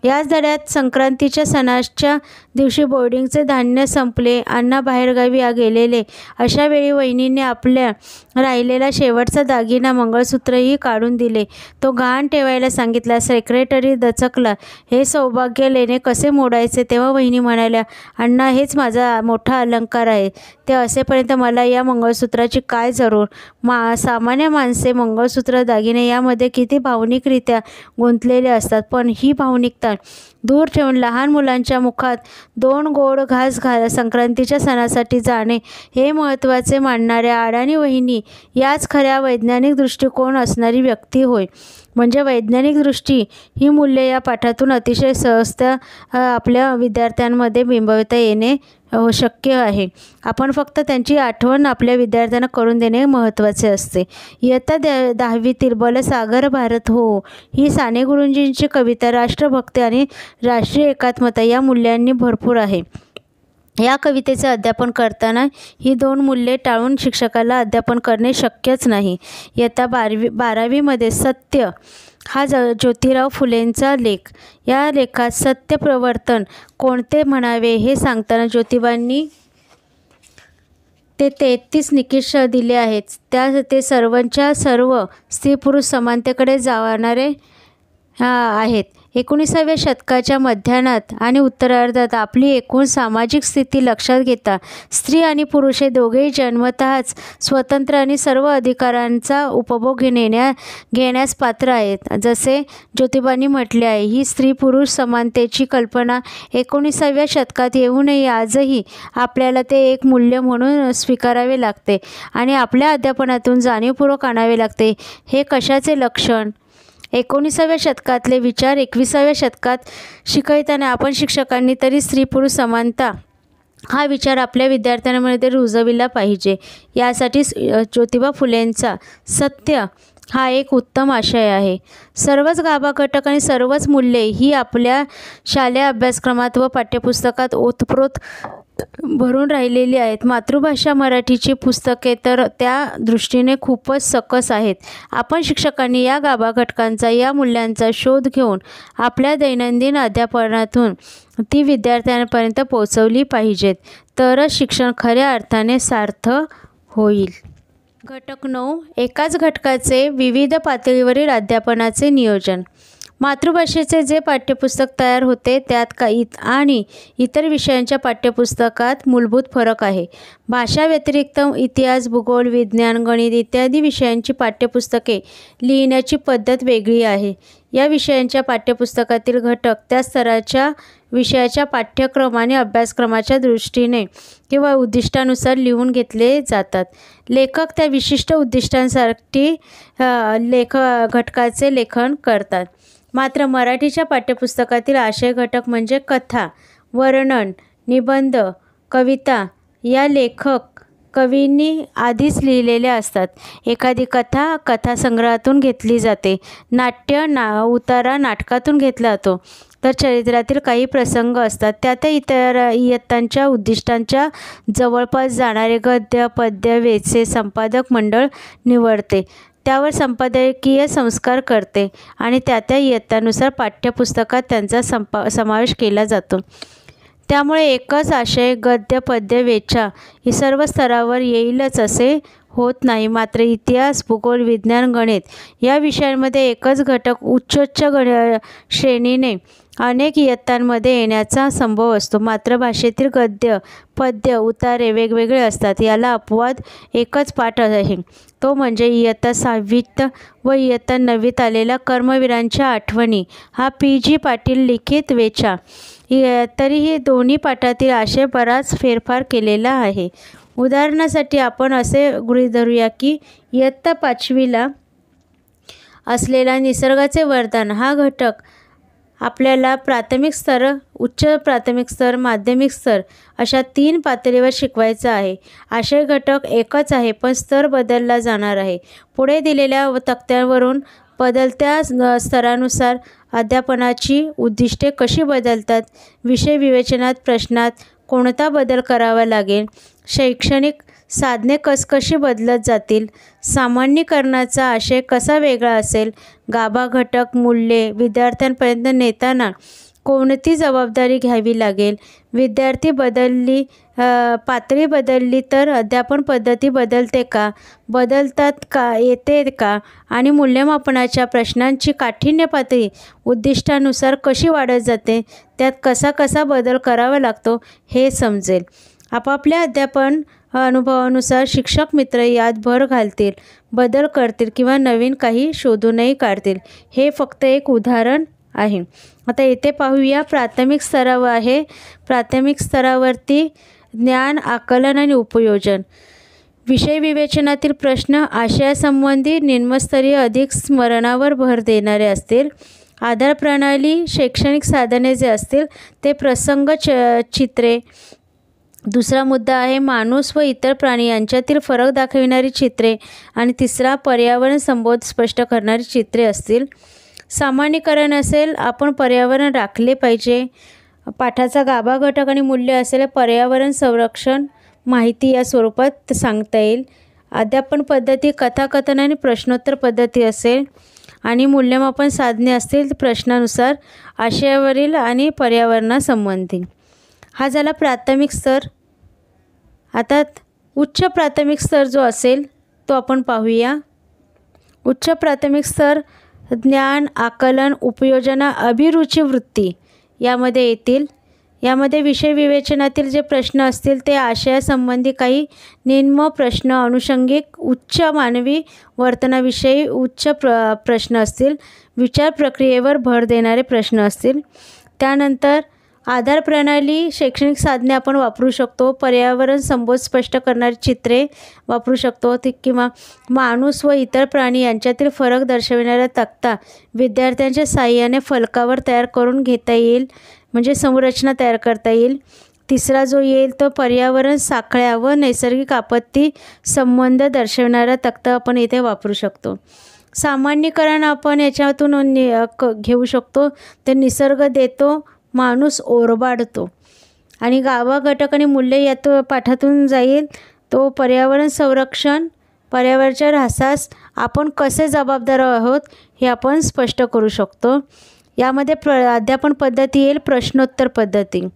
याच धड्यात संक्रांतीच्या सणाच्या दिवशी बोर्डिंगचे धान्य संपले, अण्णा बाहेरगावी गेलेले अशा वेळी वहिनीने आपल्या राहिलेला शेवटचा दागिना मंगळसूत्रही काढून दिले. तो गहाण ठेवायला सांगितला. सेक्रेटरी दचकला. हे सौभाग्य लेणे कसे मोडायचे? तेव्हा वहिनी म्हणाल्या, अण्णा हेच माझा मोठा अलंकार आहे. ते असेपर्यंत मला या मंगळसूत्राची काय जरूर? सामान्य माणसे मंगळसूत्र दागिने यामध्ये किती भावनिकरित्या गुंतलेले असतात. पण ही भावनिकता दूर ठेवून लहान मुलांच्या मुखात 2 गोड घास संक्रांतीच्या सणासाठी जाणे हे महत्त्वाचे मानणाऱ्या अडाणी वहिनी याच खऱ्या वैज्ञानिक दृष्टिकोन असणारी व्यक्ती होय. म्हणजे वैज्ञानिक दृष्टी ही मूल्ये या पाठातून अतिशय सहजता आपल्या विद्यार्थ्यांमध्ये बिंबवता येणे शक्य आहे. आपण फक्त त्यांची आठवण आपल्या विद्यार्थ्यांना करून देणे महत्त्वाचे असते. इयत्ता 10वीतील बलसागर भारत हो ही साने गुरुजींची कविता राष्ट्रभक्ती आणि राष्ट्रीय एकात्मता या मूल्यांनी भरपूर आहे. या कवितेचे अध्यापन करताना ही 2 मूल्ये टाळून शिक्षकाला अध्यापन करणे शक्यच नाही. इयत्ता 12वीमध्ये सत्य हा ज्योतिराव फुलेंचा लेख. या लेखात सत्य प्रवर्तन कोणते म्हणावे हे सांगताना ज्योतिबांनी ते 33 निकष दिले आहेत. ते सर्वच्या सर्व स्त्री पुरुष समानतेकडे जाणारे आहेत. 19व्या शतकाच्या मध्यानात आणि उत्तरार्धात आपली एकूण सामाजिक स्थिती लक्षात घेता स्त्री आणि पुरुष हे दोघेही जन्मतःच स्वतंत्र आणि सर्व अधिकारांचा उपभोग घेण्यास पात्र आहेत. जसे ज्योतिबांनी म्हटले आहे, ही स्त्री पुरुष समानतेची कल्पना 19व्या शतकात येऊनही आजही आपल्याला ते एक मूल्य म्हणून स्वीकारावे लागते आणि आपल्या अध्यापनातून जाणीवपूर्वक आणावे लागते. हे कशाचे लक्षण? 19व्या शतकातले विचार 21व्या शतकात शिकवताना आपण शिक्षकांनी तरी स्त्री पुरुष समानता हा विचार आपल्या विद्यार्थ्यांमध्ये रुजविला पाहिजे. यासाठी ज्योतिबा फुलेंचा सत्य हा एक उत्तम आशय आहे. सर्वच गाभा घटक आणि सर्वच मूल्ये ही आपल्या शालेय अभ्यासक्रमात व पाठ्यपुस्तकात ओतप्रोत भरून राहिलेली आहेत. मातृभाषा मराठीची पुस्तके तर त्या दृष्टीने खूपच सकस आहेत. आपण शिक्षकांनी या गाभा घटकांचा, या मूल्यांचा शोध घेऊन आपल्या दैनंदिन अध्यापनातून ती विद्यार्थ्यांपर्यंत पोहोचवली पाहिजेत. तरच शिक्षण खऱ्या अर्थाने सार्थक होईल. घटक 9. एकाच घटकाचे विविध पातळीवरील अध्यापनाचे नियोजन. मातृभाषेचे जे पाठ्यपुस्तक तयार होते त्यात आणि इतर विषयांच्या पाठ्यपुस्तकात मूलभूत फरक आहे. भाषा व्यतिरिक्त इतिहास, भूगोल, विज्ञान, गणित इत्यादी विषयांची पाठ्यपुस्तके लिहिण्याची पद्धत वेगळी आहे. या विषयांच्या पाठ्यपुस्तकातील घटक त्या स्तराच्या विषयाच्या पाठ्यक्रम आणि अभ्यासक्रमाच्या दृष्टीने किंवा उद्दिष्टानुसार लिहून घेतले जातात. लेखक त्या विशिष्ट उद्दिष्टांसाठी घटकाचे लेखन करतात. मात्र मराठीच्या पाठ्यपुस्तकातील आशय घटक म्हणजे कथा, वर्णन, निबंध, कविता या लेखक कवींनी आधीच लिहिलेल्या असतात. एखादी कथा कथासंग्रहातून घेतली जाते. उतारा नाटकातून घेतला जातो. तर चरित्रातील काही प्रसंग असतात त्यात इतर इयत्तांच्या उद्दिष्टांच्या जवळपास जाणारे गद्य, पद्य, वेचे संपादक मंडळ निवडते. त्यावर संपादकीय संस्कार करते आणि त्या इयत्तानुसार पाठ्यपुस्तकात त्यांचा समावेश केला जातो. त्यामुळे एकच आशय गद्य, पद्य, वेचा ही सर्व स्तरावर येईलच असे होत नाही. मात्र इतिहास, भूगोल, विज्ञान, गणित या विषयांमध्ये एकच घटक उच्च श्रेणीने अनेक इयत्तांमध्ये येण्याचा संभव असतो. मात्र भाषेतील गद्य, पद्य, उतारे वेगवेगळे असतात. याला अपवाद एकच पाठ आहे, तो म्हणजे इयत्ता 6वीत व इयत्ता 9वीत आलेल्या कर्मवीरांच्या आठवणी हा P.G. पाटील लिखित वेचा. तरीही दोन्ही पाठातील आशय बराच फेरफार केलेला आहे. उदाहरणासाठी आपण असे गृहीत धरूया की इयत्ता 5वीला असलेला निसर्गाचे वरदान हा घटक आपल्याला प्राथमिक स्तर, उच्च प्राथमिक स्तर, माध्यमिक स्तर अशा 3 पातळीवर शिकवायचा आहे. आशय घटक एकच आहे पण स्तर बदलला जाणार आहे. पुढे दिलेल्या तक्त्यावरून बदलत्या स्तरानुसार अध्यापनाची उद्दिष्टे कशी बदलतात, विषय विवेचनात प्रश्नात कोणता बदल करावा लागेल, शैक्षणिक साधने कशी बदलत जातील, सामान्यीकरणाचा आशय कसा वेगळा असेल, गाभा घटक मूल्ये विद्यार्थ्यांपर्यंत नेताना कोणती जबाबदारी घ्यावी लागेल, विद्यार्थी पातळी बदलली तर अध्यापन पद्धती बदलते का, बदलतात का, येते का आणि मूल्यमापनाच्या प्रश्नांची काठिण्य पातळी उद्दिष्टानुसार कशी वाढत जाते, त्यात कसा बदल करावा लागतो हे समजेल. आपापल्या अध्यापन अनुभवानुसार शिक्षक मित्र यात भर घालतील, बदल करतील किंवा नवीन काही शोधूनही काढतील. हे फक्त एक उदाहरण आहे. आता येथे पाहूया प्राथमिक स्तरावर आहे. प्राथमिक स्तरावरती ज्ञान, आकलन आणि उपयोजन. विषय विवेचनातील प्रश्न आशयासंबंधी निम्नस्तरीय अधिक स्मरणावर भर देणारे असतील. आधार प्रणाली, शैक्षणिक साधने जे असतील ते प्रसंग चित्रे. दुसरा मुद्दा आहे माणूस व इतर प्राणी यांच्यातील फरक दाखविणारी चित्रे आणि तिसरा पर्यावरण संबोध स्पष्ट करणारी चित्रे असतील. सामान्यीकरण असेल, आपण पर्यावरण राखले पाहिजे. पाठाचा गाभा घटक आणि मूल्य असेल, पर्यावरण संरक्षण माहिती या स्वरूपात सांगता येईल. अध्यापन पद्धती कथाकथन आणि प्रश्नोत्तर पद्धती असेल आणि मूल्यमापन साधने असतील प्रश्नानुसार आशयावरील आणि पर्यावरणासंबंधी. हा झाला प्राथमिक स्तर. आता उच्च प्राथमिक स्तर जो असेल तो आपण पाहूया. उच्च प्राथमिक स्तर ज्ञान, आकलन, उपयोजना, अभिरुची, वृत्ती यामध्ये येतील. यामध्ये विषय विवेचनातील जे प्रश्न असतील ते आशयासंबंधी काही निम्न प्रश्न, अनुषंगिक उच्च मानवी वर्तनाविषयी उच्च प्रश्न असतील, विचार प्रक्रियेवर भर देणारे प्रश्न असतील. त्यानंतर आधार प्रणाली, शैक्षणिक साधने आपण वापरू शकतो. पर्यावरण संबोध स्पष्ट करणारी चित्रे वापरू शकतो किंवा माणूस व इतर प्राणी यांच्यातील फरक दर्शविणारा तक्ता विद्यार्थ्यांच्या साहाय्याने फलकावर तयार करून घेता येईल, म्हणजे संरचना तयार करता येईल. तिसरा जो येईल तो पर्यावरण साखळ्या व नैसर्गिक आपत्ती संबंध दर्शविणारा तक्ता आपण इथे वापरू शकतो. सामान्यीकरण आपण याच्यातून घेऊ शकतो. ते निसर्ग देतो, माणूस ओरबाडतो. आणि गाभा घटक आणि मूल्य यात पाठातून जाईल तो पर्यावरण संरक्षण, पर्यावरणाच्या ऱ्हासास आपण कसे जबाबदार आहोत हे आपण स्पष्ट करू शकतो. यामध्ये अध्यापन पद्धती येईल प्रश्नोत्तर पद्धती,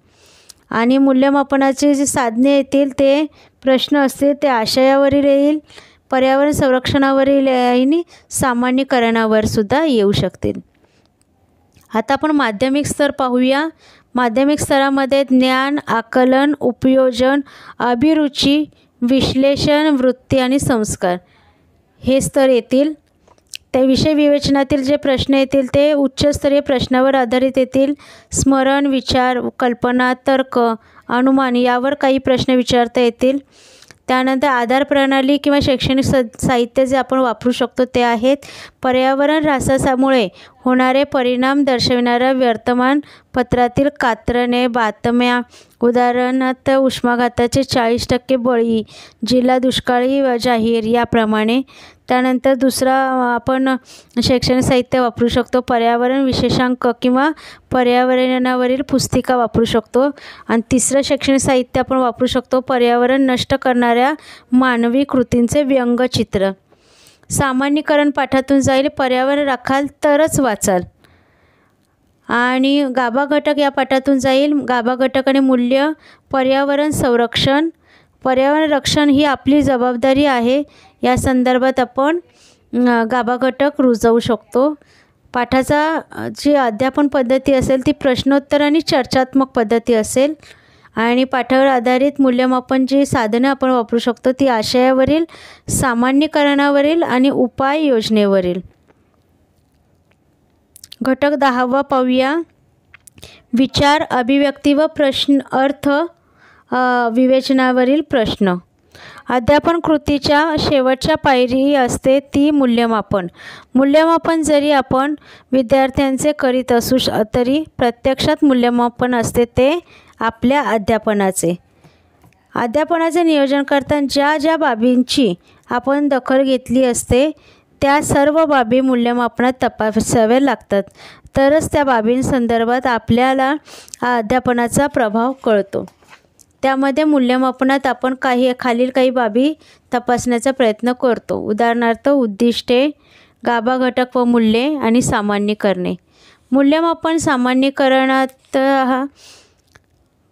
आणि मूल्यमापनाची जी साधने येतील ते प्रश्न असतील ते आशयावरील येईल, पर्यावरण संरक्षणावरील आणि सामान्यीकरणावर सुद्धा येऊ शकतील. आता आपण माध्यमिक स्तर पाहूया. माध्यमिक स्तरामध्ये ज्ञान, आकलन, उपयोजन, अभिरुची, विश्लेषण, वृत्ती आणि संस्कार हे स्तर येतील. त्या विषय विवेचनातील जे प्रश्न येतील ते उच्चस्तरीय प्रश्नावर आधारित येतील. स्मरण, विचार, कल्पना, तर्क, अनुमान यावर काही प्रश्न विचारता येतील. त्यानंतर आधार प्रणाली किंवा शैक्षणिक साहित्य जे आपण वापरू शकतो ते आहेत पर्यावरण ऱ्हासामुळे होणारे परिणाम दर्शविणाऱ्या वर्तमानपत्रातील कात्रणे, बातम्या, उदाहरणार्थ उष्माघाताचे 40% बळी, जिल्हा दुष्काळी जाहीर याप्रमाणे. त्यानंतर दुसरा आपण शैक्षणिक साहित्य वापरू शकतो पर्यावरण विशेषांक किंवा पर्यावरणावरील पुस्तिका वापरू शकतो. आणि तिसरं शैक्षणिक साहित्य आपण वापरू शकतो पर्यावरण नष्ट करणाऱ्या मानवी कृतींचे व्यंगचित्र. सामान्यीकरण पाठातून जाईल, पर्यावरण राखाल तरच वाचाल. आणि गाभा घटक या पाठातून जाईल, गाभा घटक आणि मूल्य, पर्यावरण संरक्षण, पर्यावरण रक्षण ही आपली जबाबदारी आहे या संदर्भात आपण गाभा घटक रुजवू शकतो. पाठाचा जी अध्यापन पद्धती असेल ती प्रश्नोत्तर आणि चर्चात्मक पद्धती असेल. आणि पाठावर आधारित मूल्यमापन जी साधनं आपण वापरू शकतो ती आशयावरील, सामान्यीकरणावरील आणि उपाययोजनेवरील. घटक 10वा पाहूया. विचार, अभिव्यक्ती व प्रश्न अर्थ विवेचनावरील प्रश्न. अध्यापन कृतीच्या शेवटच्या पायरी असते ती मूल्यमापन. मूल्यमापन जरी आपण विद्यार्थ्यांचे करीत असू तरी प्रत्यक्षात मूल्यमापन असते ते आपल्या अध्यापनाचे. अध्यापनाचे नियोजन करताना ज्या ज्या बाबींची आपण दखल घेतली असते त्या सर्व बाबी मूल्यमापनात तपासाव्या लागतात, तरच त्या बाबींसंदर्भात आपल्याला अध्यापनाचा प्रभाव कळतो. त्यामध्ये मूल्यमापनात आपण खालील काही बाबी तपासण्याचा प्रयत्न करतो. उदाहरणार्थ उद्दिष्टे, गाभा घटक व मूल्ये आणि सामान्यीकरणे. मूल्यमापन सामान्यीकरणात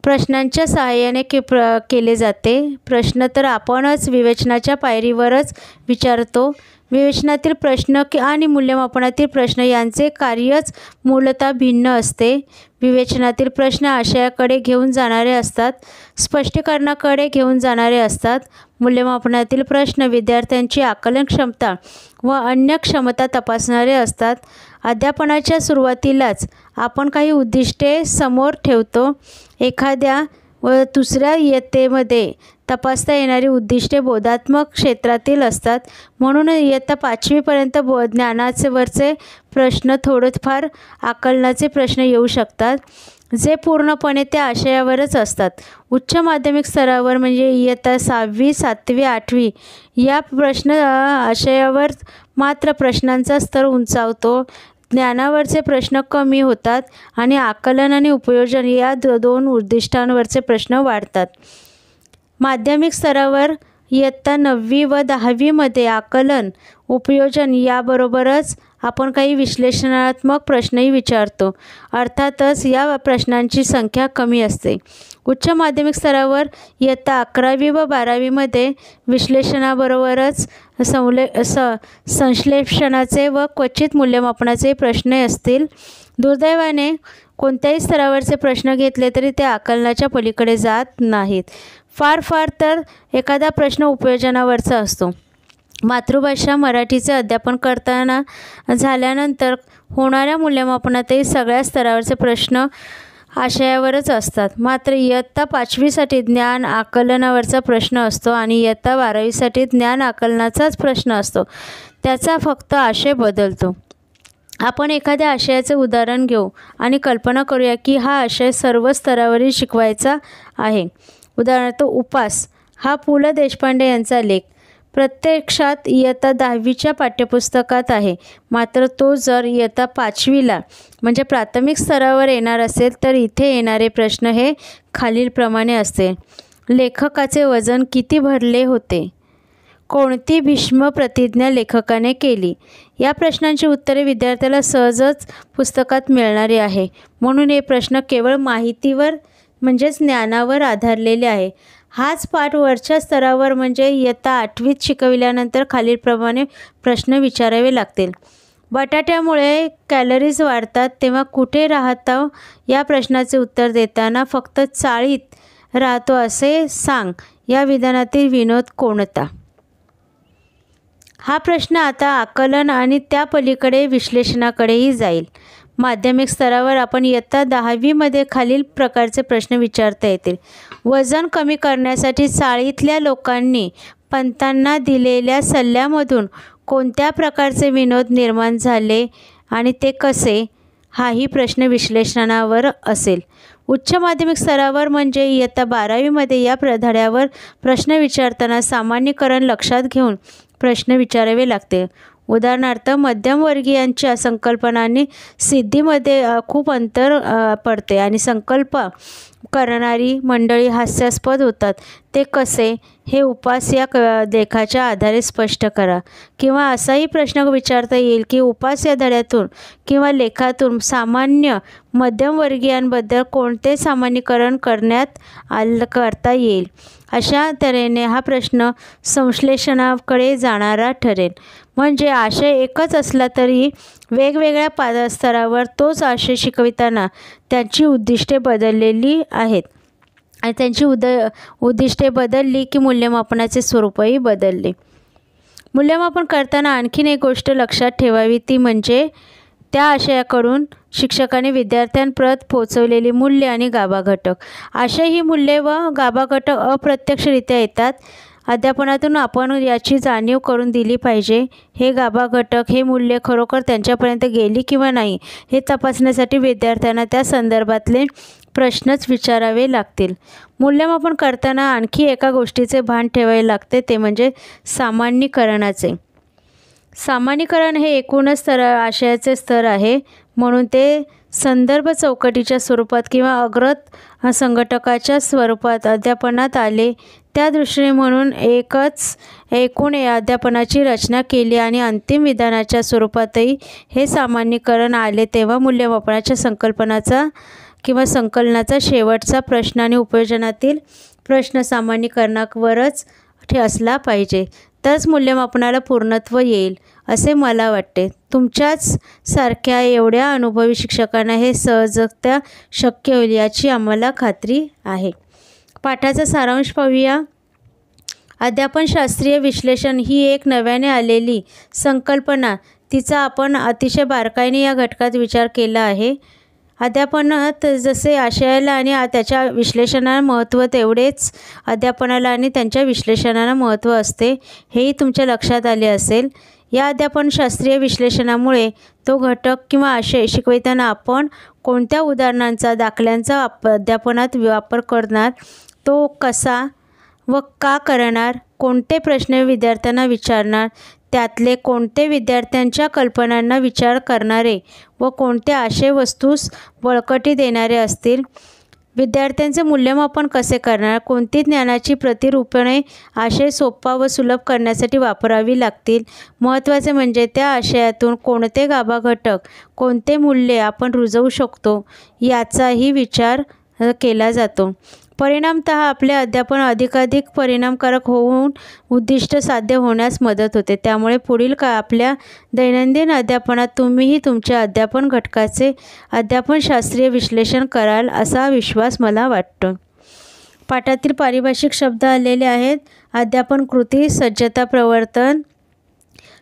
प्रश्नांच्या सहाय्याने केले जाते. प्रश्न तर आपणच विवेचनाच्या पायरीवरच विचारतो. विवेचनातील प्रश्न आणि मूल्यमापनातील प्रश्न यांचे कार्यच मूलतः भिन्न असते. विवेचनातील प्रश्न आशयाकडे घेऊन जाणारे असतात, स्पष्टीकरणाकडे घेऊन जाणारे असतात. मूल्यमापनातील प्रश्न विद्यार्थ्यांची आकलन क्षमता व अन्य क्षमता तपासणारे असतात. अध्यापनाच्या सुरुवातीलाच आपण काही उद्दिष्टे समोर ठेवतो. एखाद्या व दुसऱ्या इयत्तेमध्ये तपासता येणारी उद्दिष्टे बोधात्मक क्षेत्रातील असतात. म्हणून इयत्ता 5वीपर्यंत ज्ञानावरचे प्रश्न, थोडेफार आकलनाचे प्रश्न येऊ शकतात जे पूर्णपणे त्या आशयावरच असतात. उच्च माध्यमिक स्तरावर म्हणजे इयत्ता 6वी, 7वी, 8वी या प्रश्न आशयावर मात्र प्रश्नांचा स्तर उंचावतो. ज्ञानावरचे प्रश्न कमी होतात आणि आकलन आणि उपयोजन या 2 उद्दिष्टांवरचे प्रश्न वाढतात. माध्यमिक स्तरावर इयत्ता 9वी व 10वीमध्ये आकलन, उपयोजन याबरोबरच आपण काही विश्लेषणात्मक प्रश्नही विचारतो. अर्थातच या प्रश्नांची संख्या कमी असते. उच्च माध्यमिक स्तरावर इयत्ता 11वी व 12वीमध्ये विश्लेषणाबरोबरच संश्लेषणाचे व क्वचित मूल्यमापनाचे प्रश्न असतील. दुर्दैवाने कोणत्याही स्तरावरचे प्रश्न घेतले तरी ते आकलनाच्या पलीकडे जात नाहीत. फार तर एखादा प्रश्न उपयोजनावरचा असतो. मातृभाषा मराठीचे अध्यापन करताना झाल्यानंतर होणाऱ्या मूल्यमापनातही सगळ्या स्तरावरचे प्रश्न आशयावरच असतात. मात्र इयत्ता 5वीसाठी ज्ञान आकलनावरचा प्रश्न असतो आणि इयत्ता 12वीसाठी ज्ञान आकलनाचाच प्रश्न असतो. त्याचा फक्त आशय बदलतो. आपण एखाद्या आशयाचे उदाहरण घेऊ आणि कल्पना करूया की हा आशय सर्व स्तरावरील शिकवायचा आहे. उदाहरणार्थ उपास हा पु ल देशपांडे यांचा लेख. प्रत्यक्षात इयत्ता 10वीच्या पाठ्यपुस्तकात आहे, मात्र तो जर इयत्ता 5वीला म्हणजे प्राथमिक स्तरावर येणार असेल तर इथे येणारे प्रश्न हे खालीलप्रमाणे असतील. लेखकाचे वजन किती भरले होते? कोणती भीष्म प्रतिज्ञा लेखकाने केली? या प्रश्नांची उत्तरे विद्यार्थ्याला सहजच पुस्तकात मिळणारी आहे, म्हणून हे प्रश्न केवळ माहितीवर म्हणजेच ज्ञानावर आधारलेले आहे. हाच पाठ वरच्या स्तरावर म्हणजे इयत्ता 8वीत शिकविल्यानंतर खालीलप्रमाणे प्रश्न विचारावे लागतील. बटाट्यामुळे कॅलरीज वाढतात तेव्हा कुठे राहतो? या प्रश्नाचे उत्तर देताना फक्त चाळीत राहतो असे सांग. या विधानातील विनोद कोणता? हा प्रश्न आता आकलन आणि त्या पलीकडे विश्लेषणाकडेही जाईल. माध्यमिक स्तरावर आपण इयत्ता 10वीमध्ये खालील प्रकारचे प्रश्न विचारता येतील. वजन कमी करण्यासाठी चाळीतल्या लोकांनी पंतांना दिलेल्या सल्ल्यामधून कोणत्या प्रकारचे विनोद निर्माण झाले आणि ते कसे? हाही प्रश्न विश्लेषणावर असेल. उच्च माध्यमिक स्तरावर म्हणजे इयत्ता 12वीमध्ये या धड्यावर प्रश्न विचारताना सामान्यीकरण लक्षात घेऊन प्रश्न विचारावे लागते. उदाहरणार्थ, मध्यमवर्गीयांच्या संकल्पनांनी सिद्धीमध्ये खूप अंतर पडते आणि संकल्प करणारी मंडळी हास्यास्पद होतात. ते कसे? हे उपास या लेखाच्या आधारे स्पष्ट करा. किंवा असाही प्रश्न विचारता येईल की उपास या धड्यातून किंवा लेखातून सामान्य मध्यमवर्गीयांबद्दल कोणते सामान्यीकरण करता येईल. अशा तऱ्हेने हा प्रश्न संश्लेषणाकडे जाणारा ठरेल. म्हणजे आशय एकच असला तरी वेगवेगळ्या स्तरावर तोच आशय शिकविताना त्यांची उद्दिष्टे बदललेली आहेत आणि त्यांची उद्दिष्टे बदलली की मूल्यमापनाचे स्वरूपही बदलले. मूल्यमापन करताना आणखीन एक गोष्ट लक्षात ठेवावी, ती म्हणजे त्या आशयाकडून शिक्षकाने विद्यार्थ्यांपर्यंत पोचवलेली मूल्य आणि गाभा घटक. आशय ही मूल्ये व गाभा घटक अप्रत्यक्षरित्या येतात. अध्यापनातून आपण याची जाणीव करून दिली पाहिजे. हे गाभा घटक, हे मूल्य खरोखर त्यांच्यापर्यंत गेली किंवा नाही हे तपासण्यासाठी विद्यार्थ्यांना त्या संदर्भातले प्रश्नच विचारावे लागतील. मूल्यमापन करताना आणखी एका गोष्टीचे भान ठेवावे लागते, ते म्हणजे सामान्यीकरणाचे. सामान्यीकरण हे एकूणच आशयाचे स्तर आहे, म्हणून ते संदर्भ चौकटीच्या स्वरूपात किंवा अग्रत संघटकाच्या स्वरूपात अध्यापनात आले. त्या दृष्टीने म्हणून एकूण अध्यापनाची रचना केली आणि अंतिम विधानाच्या स्वरूपातही हे सामान्यीकरण आले, तेव्हा मूल्यमापनाच्या संकल्पनाचा किंवा संकलनाचा शेवटचा प्रश्न आणि उपयोजनातील प्रश्न सामान्यीकरणावरच असला पाहिजे. तरच मूल्यमापनाला पूर्णत्व येईल असे मला वाटते. तुमच्याच सारख्या एवढ्या अनुभवी शिक्षकांना हे सहजगत्या शक्य होईल याची आम्हाला खात्री आहे. पाठाचा सारांश पाहूया. अध्यापनशास्त्रीय विश्लेषण ही एक नव्याने आलेली संकल्पना. तिचा आपण अतिशय बारकाईने या घटकात विचार केला आहे. अध्यापनात जसे आशयाला आणि त्याच्या विश्लेषणाला महत्त्व, तेवढेच अध्यापनाला आणि त्यांच्या विश्लेषणाला महत्त्व असते, हेही तुमच्या लक्षात आले असेल. या अध्यापनशास्त्रीय विश्लेषणामुळे तो घटक किंवा आशय शिकविताना आपण कोणत्या उदाहरणांचा, दाखल्यांचा अध्यापनात वापर करणार, तो कसा व का करणार, कोणते प्रश्न विद्यार्थ्यांना विचारणार, त्यातले कोणते विद्यार्थ्यांच्या कल्पनांना विचार करणारे व कोणते आशय वस्तूस बळकटी देणारे असतील, विद्यार्थ्यांचे मूल्यमापन कसे करणार, कोणती ज्ञानाची प्रतिरूपणे आशय सोपा व सुलभ करण्यासाठी वापरावी लागतील, महत्त्वाचे म्हणजे त्या आशयातून कोणते गाभा घटक, कोणते मूल्ये आपण रुजवू शकतो याचाही विचार केला जातो. परिणामतः आपले अध्यापन अधिकाधिक परिणामकारक होऊन उद्दिष्ट साध्य होण्यास मदत होते. त्यामुळे पुढील आपल्या दैनंदिन अध्यापनात तुम्हीही तुमच्या अध्यापन घटकाचे अध्यापनशास्त्रीय विश्लेषण कराल असा विश्वास मला वाटतो. पाठातील पारिभाषिक शब्द आलेले आहेत. अध्यापन कृती, सज्जता प्रवर्तन,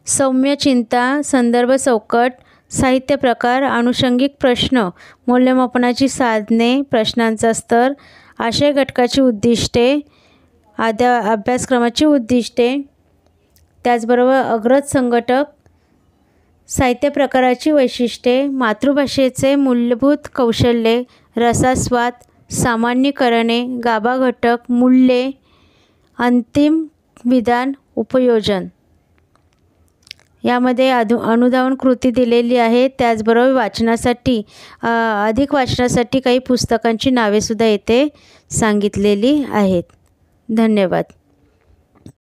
सौम्य चिंता, संदर्भ चौकट, साहित्य प्रकार, अनुषंगिक प्रश्न, मूल्यमापनाची साधने, प्रश्नांचा स्तर, आशय घटकाची उद्दिष्टे, अभ्यासक्रमाची उद्दिष्टे, त्याचबरोबर अग्रज संघटक, साहित्य प्रकाराची वैशिष्ट्ये, मातृभाषेचे मूलभूत कौशल्ये, रसास्वाद, सामान्यीकरणे, गाभा घटक, मूल्ये, अंतिम विधान उपयोजन यामध्ये अनुधावन कृती दिलेली आहे। त्याचबरोबर वाचनासाठी अधिक वाचनासाठी काही पुस्तकांची नावेसुद्धा येथे सांगितलेली आहेत। धन्यवाद।